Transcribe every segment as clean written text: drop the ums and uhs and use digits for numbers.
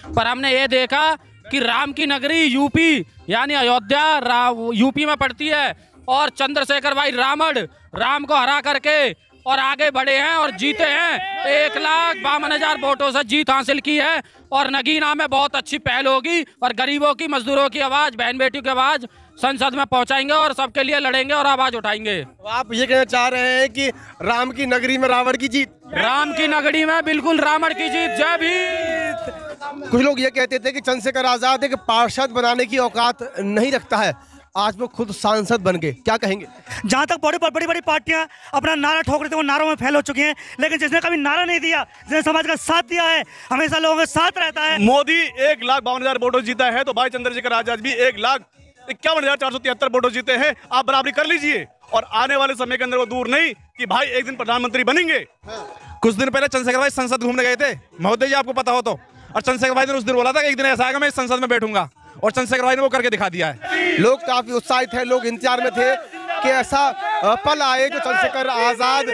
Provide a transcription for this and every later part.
पर हमने ये देखा कि राम की नगरी यूपी यानी अयोध्या यूपी में पड़ती है और चंद्रशेखर भाई राम को हरा करके और आगे बढ़े हैं और जीते हैं। 1,52,000 वोटों से जीत हासिल की है और नगीना में बहुत अच्छी पहल होगी और गरीबों की, मजदूरों की आवाज़, बहन बेटियों की आवाज़ संसद में पहुंचाएंगे और सबके लिए लड़ेंगे और आवाज़ उठाएंगे। आप ये कहना चाह रहे हैं कि राम की नगरी में रावण की जीत? राम की नगरी में बिल्कुल रावण की जीत। जय भीम। कुछ लोग ये कहते थे कि चंद्रशेखर आजाद एक पार्षद बनाने की औकात नहीं रखता है, आज वो खुद सांसद बन गए, क्या कहेंगे? जहाँ तक बड़ी बड़ी पार्टियां अपना नारा ठोक रही थी वो नारों में फैल हो चुकी हैं, लेकिन जिसने कभी नारा नहीं दिया, जिसने समाज का साथ दिया है, हमेशा लोगों के साथ रहता है। मोदी 1,52,000 वोटों जीता है तो भाई चंद्रशेखर आजाद भी 1,51,473 वोटों जीते हैं। आप बराबरी कर लीजिए और आने वाले समय के अंदर वो दूर नहीं कि भाई एक दिन प्रधानमंत्री बनेंगे। कुछ दिन पहले चंद्रशेखर भाई संसद घूमने गए थे महोदय जी, आपको पता हो तो, और चंद्रशेखर भाई ने उस दिन बोला था कि एक दिन ऐसा आएगा मैं इस संसद में बैठूंगा और चंद्रशेखर भाई ने वो करके दिखा दिया है। लोग काफी उत्साहित हैं, लोग इंतजार में थे कि ऐसा पल आए जो चंद्रशेखर आजाद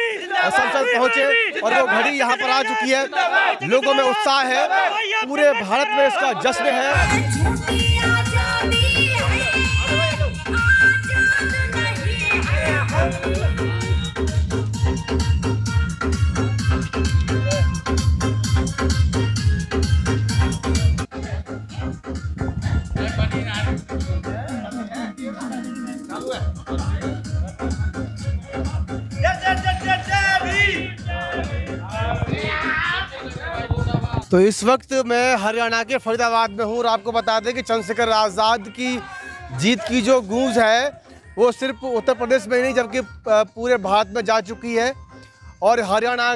संसद पहुंचे और वो घड़ी यहाँ पर आ चुकी है। लोगों में उत्साह है, पूरे भारत में इसका जश्न है। तो इस वक्त मैं हरियाणा के फरीदाबाद में हूँ और आपको बता दें कि चंद्रशेखर आज़ाद की जीत की जो गूंज है वो सिर्फ उत्तर प्रदेश में ही नहीं जबकि पूरे भारत में जा चुकी है। और हरियाणा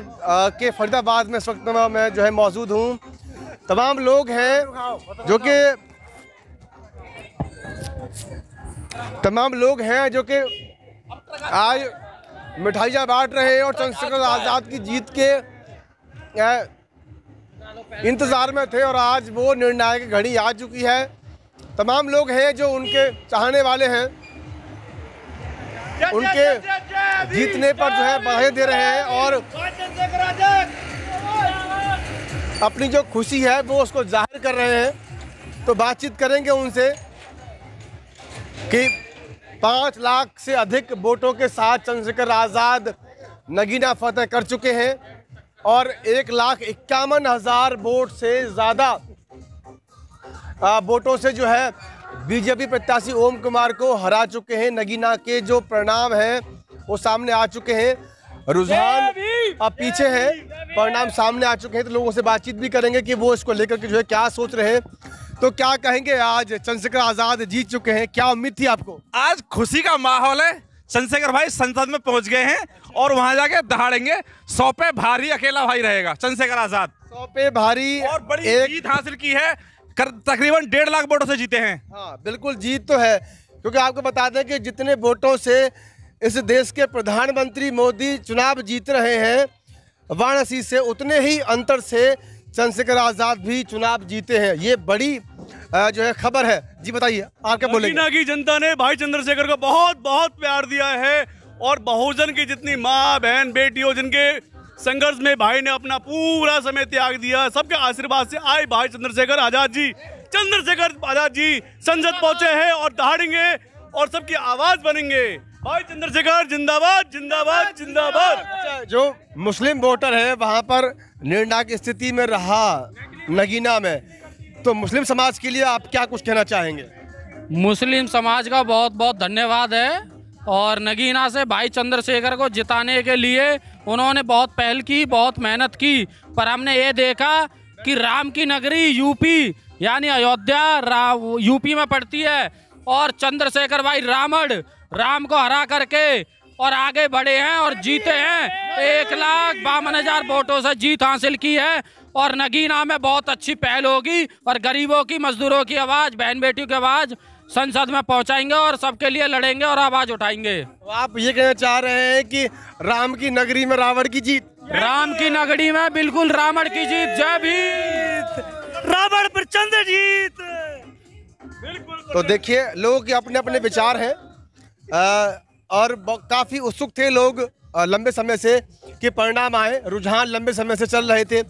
के फरीदाबाद में इस वक्त मैं जो है मौजूद हूँ। तमाम लोग हैं जो कि आज मिठाइयाँ बांट रहे हैं और चंद्रशेखर आज़ाद की जीत के इंतज़ार में थे और आज वो निर्णायक घड़ी आ चुकी है। तमाम लोग हैं जो उनके चाहने वाले हैं, उनके जीतने पर जो है बधाई दे रहे हैं और अपनी जो खुशी है वो उसको जाहिर कर रहे हैं। तो बातचीत करेंगे उनसे कि 5 लाख से अधिक वोटों के साथ चंद्रशेखर आज़ाद नगीना फतेह कर चुके हैं और 1,51,000 वोट से ज़्यादा वोटों से जो है बीजेपी प्रत्याशी ओम कुमार को हरा चुके हैं। नगीना के जो परिणाम हैं वो सामने आ चुके हैं, रुझान अब पीछे है, परिणाम सामने आ चुके हैं। तो लोगों से बातचीत भी करेंगे कि वो इसको लेकर के जो है क्या सोच रहे हैं। तो क्या कहेंगे, आज चंद्रशेखर आज़ाद जीत चुके हैं, क्या उम्मीद थी आपको? आज खुशी का माहौल है, चंद्रशेखर भाई संसद में पहुंच गए हैं और वहां जाके दहाड़ेंगे। 100 पे भारी अकेला भाई रहेगा चंद्रशेखर आजाद, 100 पे भारी और बड़ी जीत हासिल की है, तकरीबन 1.5 लाख वोटों से जीते हैं। हाँ बिल्कुल जीत तो है, क्योंकि आपको बता दें कि जितने वोटों से इस देश के प्रधानमंत्री मोदी चुनाव जीत रहे हैं वाराणसी से, उतने ही अंतर से चंद्रशेखर आजाद भी चुनाव जीते हैं। ये बड़ी जो है खबर है। जी बताइए, आप क्या बोलेंगे? नगीना की जनता ने भाई चंद्रशेखर को बहुत बहुत प्यार दिया है और बहुजन की जितनी माँ बहन बेटियों जिनके संघर्ष में भाई ने अपना पूरा समय त्याग दिया, सबके आशीर्वाद से आए भाई चंद्रशेखर आजाद जी संसद पहुंचे हैं और दहाड़ेंगे और सबकी आवाज बनेंगे। भाई चंद्रशेखर जिंदाबाद जिंदाबाद जिंदाबाद। जो मुस्लिम वोटर है वहां पर निर्णायक स्थिति में रहा नगीना में, तो मुस्लिम समाज के लिए आप क्या कुछ कहना चाहेंगे? मुस्लिम समाज का बहुत बहुत धन्यवाद है और नगीना से भाई चंद्रशेखर को जिताने के लिए उन्होंने बहुत पहल की, बहुत मेहनत की, पर हमने ये देखा कि राम की नगरी यूपी यानी अयोध्या यूपी में पड़ती है और चंद्रशेखर भाई राम को हरा करके और आगे बढ़े हैं और जीते हैं। 1,52,000 वोटों से जीत हासिल की है और नगीना में बहुत अच्छी पहल होगी और गरीबों की, मजदूरों की आवाज़, बहन बेटियों की आवाज़ संसद में पहुंचाएंगे और सबके लिए लड़ेंगे और आवाज़ उठाएंगे। तो आप ये कहना चाह रहे हैं कि राम की नगरी में रावण की जीत? राम की नगरी में बिल्कुल रावण की जीत। जय भीम। रावण पर चंद्र जीत। तो देखिए, लोगों के अपने अपने विचार हैं और काफ़ी उत्सुक थे लोग लंबे समय से कि परिणाम आए। रुझान लंबे समय से चल रहे थे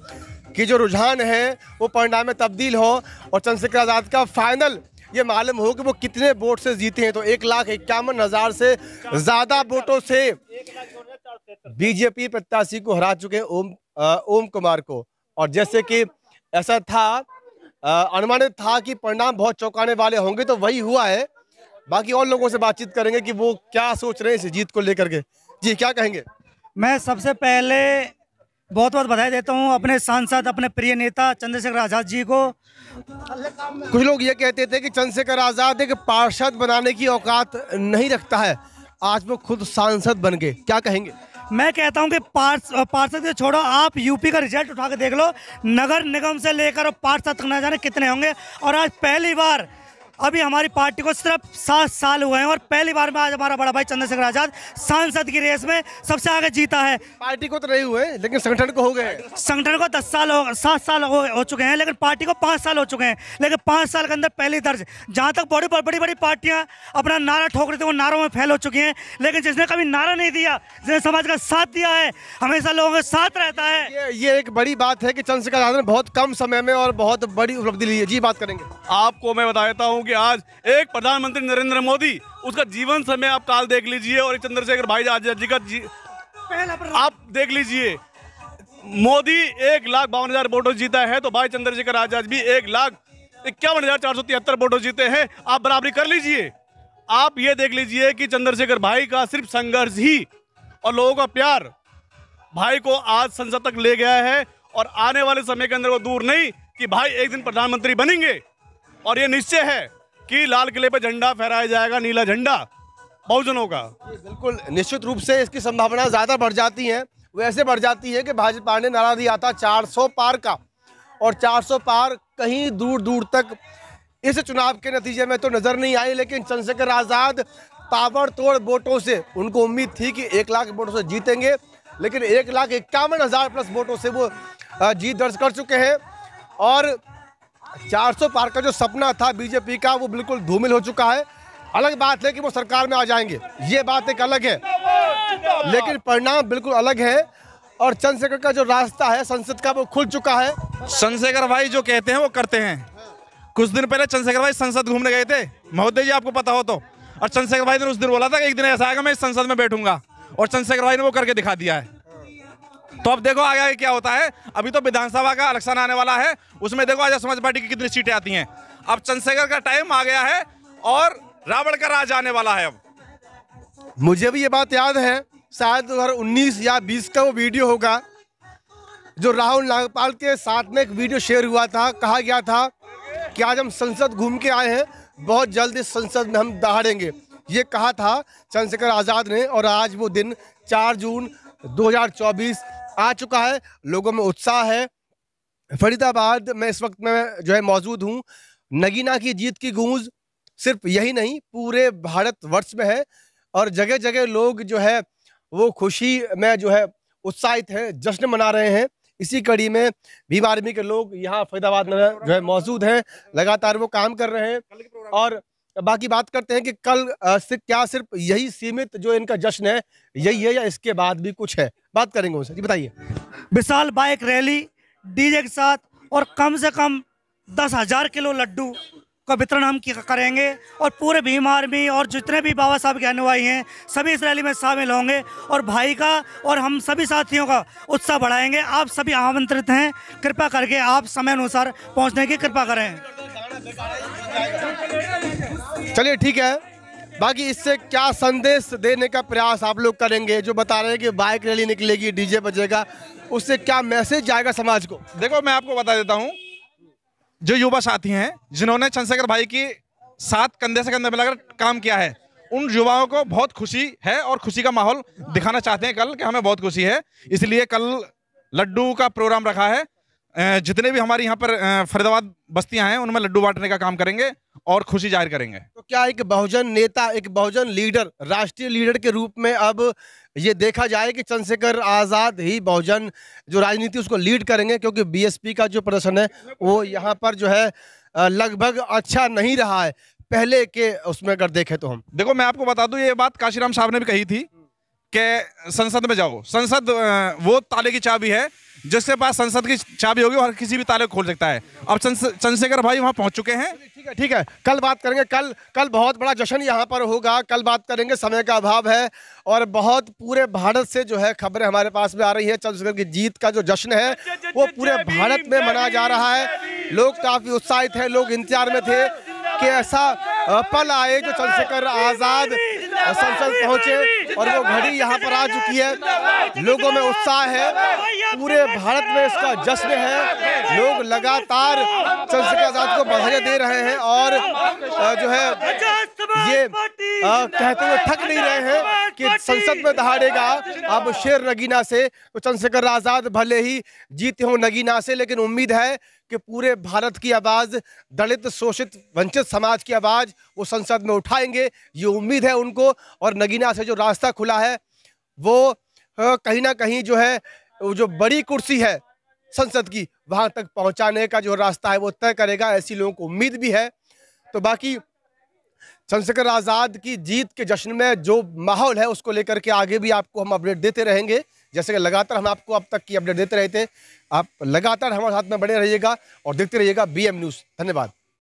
कि जो रुझान है वो परिणाम में तब्दील हो और चंद्रशेखर आज़ाद का फाइनल ये मालूम हो कि वो कितने वोट से जीते हैं। तो 1,51,000 से ज़्यादा वोटों से बीजेपी प्रत्याशी को हरा चुके हैं ओम कुमार को। और जैसे कि ऐसा था अनुमानित था कि परिणाम बहुत चौंकाने वाले होंगे, तो वही हुआ है। बाकी और लोगों से बातचीत करेंगे कि वो क्या सोच रहे हैं इस जीत को लेकर के। जी क्या कहेंगे? मैं सबसे पहले बहुत बहुत बधाई देता हूं अपने सांसद, अपने प्रिय नेता चंद्रशेखर आज़ाद जी को। कुछ लोग ये कहते थे कि चंद्रशेखर आज़ाद एक पार्षद बनाने की औकात नहीं रखता है, आज वो खुद सांसद बन गए, क्या कहेंगे? मैं कहता हूं कि पार्षद को छोड़ो, आप यूपी का रिजल्ट उठा के देख लो, नगर निगम से लेकर और पार्षद तक न जाने कितने होंगे। और आज पहली बार अभी हमारी पार्टी को सिर्फ 7 साल हुए हैं और पहली बार में आज हमारा बड़ा भाई चंद्रशेखर आज़ाद सांसद की रेस में सबसे आगे जीता है। पार्टी को तो नहीं हुए लेकिन संगठन को हो गए। संगठन को 7 साल हो चुके हैं, लेकिन पार्टी को 5 साल हो चुके हैं। लेकिन 5 साल के अंदर पहली दर्ज, जहां तक बड़ी बड़ी पार्टियां अपना नारा ठोक रही थी वो नारों में फैल हो चुकी हैं, लेकिन जिसने कभी नारा नहीं दिया, जिसने समाज का साथ दिया है, हमेशा लोगों के साथ रहता है। ये एक बड़ी बात है कि चंद्रशेखर आज़ाद ने बहुत कम समय में और बहुत बड़ी उपलब्धि ली है। जी बात करेंगे। आपको मैं बता देता हूं कि आज एक प्रधानमंत्री नरेंद्र मोदी, उसका जीवन समय आप काल देख लीजिए और चंद्रशेखर भाई आजाद जी का आप देख लीजिए। मोदी 1,52,000 वोटों जीता है तो भाई चंद्रशेखर आजाद भी 1,51,473 वोटों जीते हैं। आप बराबरी कर लीजिए। आप ये देख लीजिए कि चंद्रशेखर भाई का सिर्फ संघर्ष ही और लोगों का प्यार भाई को आज संसद तक ले गया है। और आने वाले समय के अंदर वो दूर नहीं कि भाई एक दिन प्रधानमंत्री बनेंगे और ये निश्चय है कि लाल किले पर झंडा फहराया जाएगा, नीला झंडा बहुजनों का। बिल्कुल निश्चित रूप से इसकी संभावना ज़्यादा बढ़ जाती है। वो ऐसे बढ़ जाती है कि भाजपा ने नारा दिया था 400 पार का, और 400 पार कहीं दूर दूर तक इस चुनाव के नतीजे में तो नज़र नहीं आई। लेकिन चंद्रशेखर आज़ाद ताबड़तोड़ वोटों से, उनको उम्मीद थी कि 1 लाख वोटों से जीतेंगे, लेकिन 1,51,000 प्लस वोटों से वो जीत दर्ज कर चुके हैं। और 400 पार का जो सपना था बीजेपी का वो बिल्कुल धूमिल हो चुका है। अलग बात है कि वो सरकार में आ जाएंगे, ये बात एक अलग है, लेकिन परिणाम बिल्कुल अलग है। और चंद्रशेखर का जो रास्ता है संसद का वो खुल चुका है। चंद्रशेखर भाई जो कहते हैं वो करते हैं। कुछ दिन पहले चंद्रशेखर भाई संसद घूमने गए थे, महोदय जी आपको पता हो तो। और चंद्रशेखर भाई ने उस दिन बोला था कि एक दिन ऐसा आएगा मैं इस संसद में बैठूंगा, और चंद्रशेखर भाई ने वो करके दिखा दिया है। तो अब देखो आगे क्या होता है। अभी तो विधानसभा का इलेक्शन आने वाला है, उसमें देखो आजाद समाज पार्टी की कितनी सीटें आती हैं। अब चंद्रशेखर का टाइम आ गया है और रावण का राज आने वाला है। अब मुझे भी ये बात याद है, शायद 2019 या 20 का वो वीडियो होगा जो राहुल नागपाल के साथ में एक वीडियो शेयर हुआ था। कहा गया था कि आज हम संसद घूम के आए हैं, बहुत जल्द इस संसद में हम दहाड़ेंगे, ये कहा था चंद्रशेखर आज़ाद ने। और आज वो दिन 4 जून 2024 आ चुका है। लोगों में उत्साह है। फरीदाबाद में इस वक्त में जो है मौजूद हूँ। नगीना की जीत की गूंज सिर्फ यही नहीं पूरे भारतवर्ष में है, और जगह जगह लोग जो है वो खुशी में जो है उत्साहित हैं, जश्न मना रहे हैं। इसी कड़ी में भीम आर्मी के लोग यहाँ फरीदाबाद में जो है मौजूद हैं, लगातार वो काम कर रहे हैं। और बाकी बात करते हैं कि कल क्या सिर्फ यही सीमित जो इनका जश्न है यही है या इसके बाद भी कुछ है? बात करेंगे उनसे। जी बताइए। विशाल बाइक रैली डीजे के साथ और कम से कम 10,000 किलो लड्डू का वितरण हम करेंगे, और पूरे भीम आर्मी और जितने भी बाबा साहब के अनुयायी हैं सभी इस रैली में शामिल होंगे और भाई का और हम सभी साथियों का उत्साह बढ़ाएंगे। आप सभी आमंत्रित हैं, कृपया करके आप समय अनुसार पहुंचने की कृपा करें। चलिए ठीक है। बाकी इससे क्या संदेश देने का प्रयास आप लोग करेंगे? जो बता रहे हैं कि बाइक रैली निकलेगी, डीजे बजेगा, उससे क्या मैसेज जाएगा समाज को? देखो मैं आपको बता देता हूं, जो युवा साथी हैं जिन्होंने चंद्रशेखर भाई की साथ कंधे से कंधे मिलाकर काम किया है, उन युवाओं को बहुत खुशी है और खुशी का माहौल दिखाना चाहते हैं कल कि हमें बहुत खुशी है। इसलिए कल लड्डू का प्रोग्राम रखा है। जितने भी हमारी यहाँ पर फरीदाबाद बस्तियां हैं उनमें लड्डू बांटने का काम करेंगे और खुशी जाहिर करेंगे। तो क्या एक बहुजन नेता, एक बहुजन लीडर, राष्ट्रीय लीडर के रूप में अब ये देखा जाए कि चंद्रशेखर आज़ाद ही बहुजन जो राजनीति उसको लीड करेंगे? क्योंकि बीएसपी का जो प्रदर्शन है वो यहाँ पर जो है लगभग अच्छा नहीं रहा है पहले के उसमें अगर देखें तो। हम देखो मैं आपको बता दूं, ये बात काशीराम साहब ने भी कही थी कि संसद में जाओ। संसद वो ताले की चाबी है जिसके पास संसद की चाबी होगी हर किसी भी ताले को खोल सकता है। अब चंद्रशेखर भाई वहाँ पहुँच चुके हैं। ठीक है, कल बात करेंगे। कल बहुत बड़ा जश्न यहाँ पर होगा, कल बात करेंगे, समय का अभाव है। और बहुत पूरे भारत से जो है खबरें हमारे पास में आ रही है। चंद्रशेखर की जीत का जो जश्न है वो पूरे भारत में मनाया जा रहा है। लोग काफी उत्साहित हैं, लोग इंतजार में थे कि ऐसा पल आए जो चंद्रशेखर आजाद संसद पहुंचे, और वो घड़ी यहाँ पर आ चुकी है। लोगों में उत्साह है, पूरे भारत में इसका जश्न है। लोग लगातार चंद्रशेखर आजाद को बधाई दे रहे हैं और जो है ये कहते हुए थक नहीं रहे हैं कि संसद में दहाड़ेगा अब शेर नगीना से। तो चंद्रशेखर आजाद भले ही जीते हों नगीना से, लेकिन उम्मीद है कि पूरे भारत की आवाज, दलित, शोषित, वंचित समाज की आवाज वो संसद में उठाएंगे, ये उम्मीद है उनको। और नगीना से जो रास्ता खुला है वो कहीं ना कहीं जो है जो बड़ी कुर्सी है संसद की वहां तक पहुंचाने का जो रास्ता है वो तय करेगा, ऐसी लोगों को उम्मीद भी है। तो बाकी चंद्रशेखर आजाद की जीत के जश्न में जो माहौल है उसको लेकर के आगे भी आपको हम अपडेट देते रहेंगे, जैसे कि लगातार हम आपको अब तक की अपडेट देते रहे थे। आप लगातार हमारे साथ में बने रहिएगा और देखते रहिएगा BM न्यूज़। धन्यवाद।